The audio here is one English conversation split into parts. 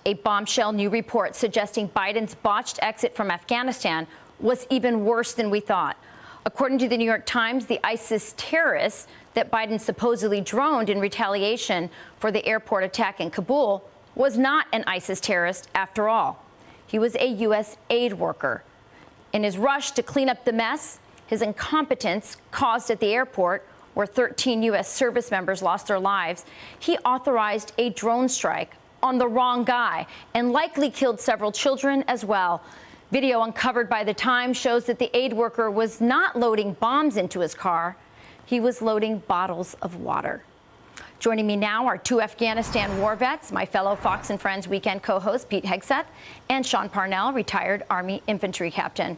A bombshell new report suggesting Biden's botched exit from Afghanistan was even worse than we thought. According to the New York Times, the ISIS terrorists that Biden supposedly droned in retaliation for the airport attack in Kabul was not an ISIS terrorist after all. He was a U.S. aid worker. In his rush to clean up the mess his incompetence caused at the airport, where 13 U.S. service members lost their lives, he authorized a drone strike on the wrong guy and likely killed several children as well. Video uncovered by the Times shows that the aid worker was not loading bombs into his car. He was loading bottles of water. Joining me now are two Afghanistan war vets, my fellow Fox and Friends weekend co-host Pete Hegseth and Sean Parnell, retired Army infantry captain.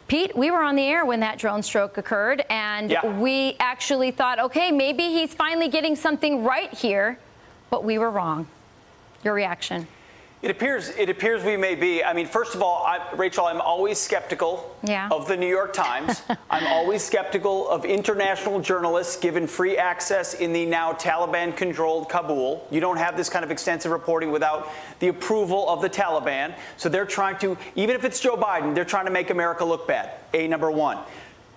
Pete, we were on the air when that drone stroke occurred, and we actually thought, okay, maybe he's finally getting something right here, but we were wrong. Your reaction? It appears we may be. I mean, first of all, Rachel, I'm always skeptical of the New York Times. I'm always skeptical of international journalists given free access in the now Taliban-controlled Kabul. You don't have this kind of extensive reporting without the approval of the Taliban. So they're trying to, even if it's Joe Biden, they're trying to make America look bad, number one.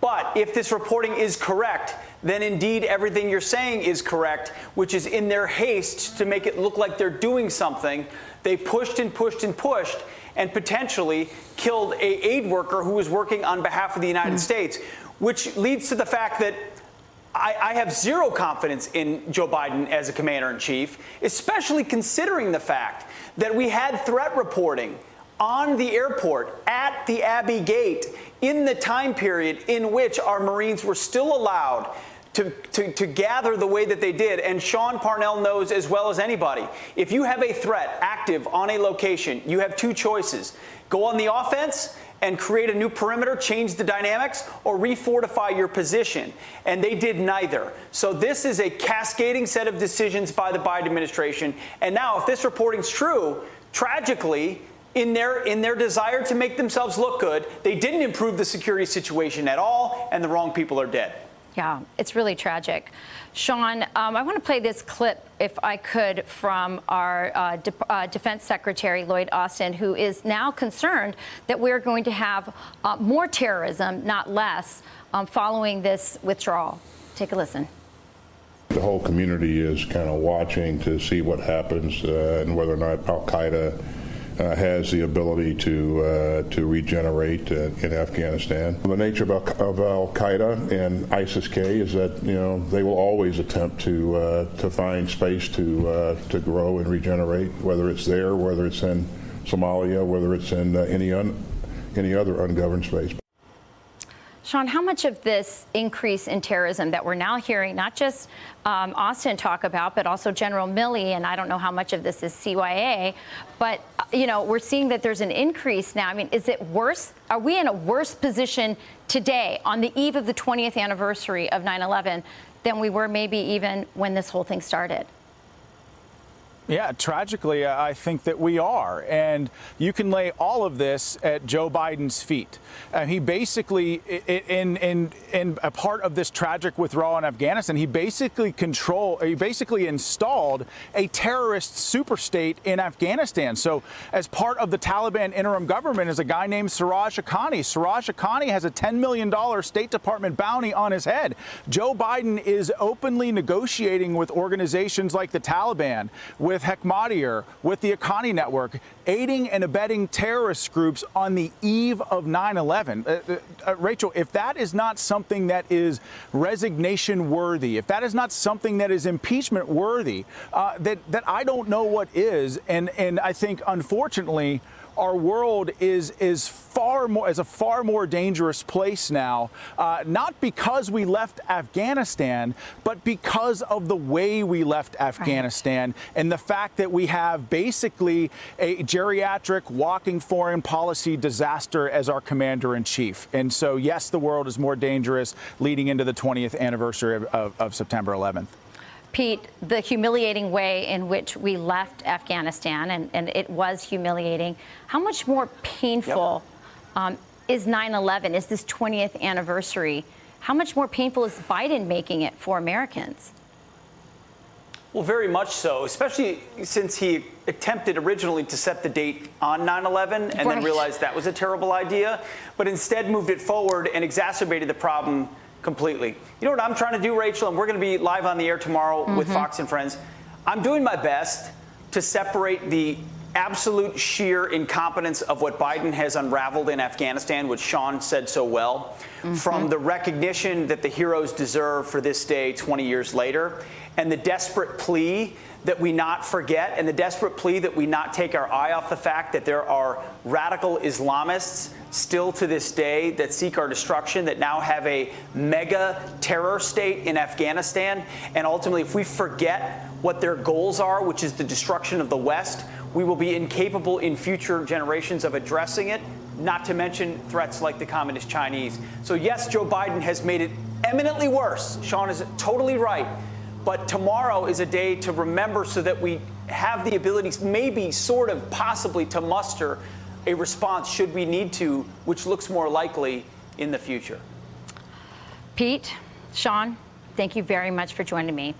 But if this reporting is correct, then indeed everything you're saying is correct, which is in their haste to make it look like they're doing something, they pushed and pushed and pushed and potentially killed an aid worker who was working on behalf of the United States, which leads to the fact that I have zero confidence in Joe Biden as a commander-in-chief, especially considering the fact that we had threat reporting on the airport at the Abbey Gate in the time period in which our Marines were still allowed to gather the way that they did. And Sean Parnell knows as well as anybody, if you have a threat active on a location, you have two choices. Go on the offense and create a new perimeter, change the dynamics, or refortify your position. And they did neither. So this is a cascading set of decisions by the Biden administration. And now, if this reporting's true, tragically, in their desire to make themselves look good, they didn't improve the security situation at all, and the wrong people are dead. Yeah, it's really tragic. Sean, I want to play this clip, if I could, from our Defense Secretary, Lloyd Austin, who is now concerned that we're going to have more terrorism, not less, following this withdrawal. Take a listen. The whole community is kind of watching to see what happens and whether or not al-Qaeda has the ability to regenerate in Afghanistan. The nature of al-Qaeda and ISIS-K is that they will always attempt to find space to grow and regenerate, whether it's there, whether it's in Somalia, whether it's in any other ungoverned space. Sean, how much of this increase in terrorism that we're now hearing, not just Austin talk about, but also General Milley, and I don't know how much of this is CYA, but, we're seeing that there's an increase now. I mean, is it worse? Are we in a worse position today on the eve of the 20th anniversary of 9/11 than we were maybe even when this whole thing started? Yeah, tragically, I think that we are. And you can lay all of this at Joe Biden's feet. He basically, in a part of this tragic withdrawal in Afghanistan, he basically installed a terrorist superstate in Afghanistan. So as part of the Taliban interim government is a guy named Siraj Haqqani. Siraj Haqqani has a $10 million State Department bounty on his head. Joe Biden is openly negotiating with organizations like the Taliban, with Hekmatyar, with the Haqqani network, aiding and abetting terrorist groups on the eve of 9/11. Rachel, if that is not something that is resignation worthy, if that is not something that is impeachment worthy, that I don't know what is. And I think, unfortunately, our world is a far more dangerous place now, not because we left Afghanistan, but because of the way we left Afghanistan and the fact that we have basically a geriatric walking foreign policy disaster as our commander-in-chief. And so, yes, the world is more dangerous leading into the 20th anniversary of September 11th. Pete, the humiliating way in which we left Afghanistan, and it was humiliating, how much more painful is 9/11, is this 20th anniversary? How much more painful is Biden making it for Americans? Well, very much so, especially since he attempted originally to set the date on 9/11 and then realized that was a terrible idea, but instead moved it forward and exacerbated the problem completely. You know what I'm trying to do, Rachel, and we're going to be live on the air tomorrow with Fox and Friends. I'm doing my best to separate the absolute sheer incompetence of what Biden has unraveled in Afghanistan, which Sean said so well, from the recognition that the heroes deserve for this day 20 years later, and the desperate plea that we not forget, and the desperate plea that we not take our eye off the fact that there are radical Islamists still to this day that seek our destruction, that now have a mega terror state in Afghanistan. And ultimately, if we forget what their goals are, which is the destruction of the West, we will be incapable in future generations of addressing it, not to mention threats like the Communist Chinese. So yes, Joe Biden has made it eminently worse. Sean is totally right. But tomorrow is a day to remember so that we have the ability, maybe, sort of, possibly, to muster a response should we need to, which looks more likely in the future. Pete, Sean, thank you very much for joining me.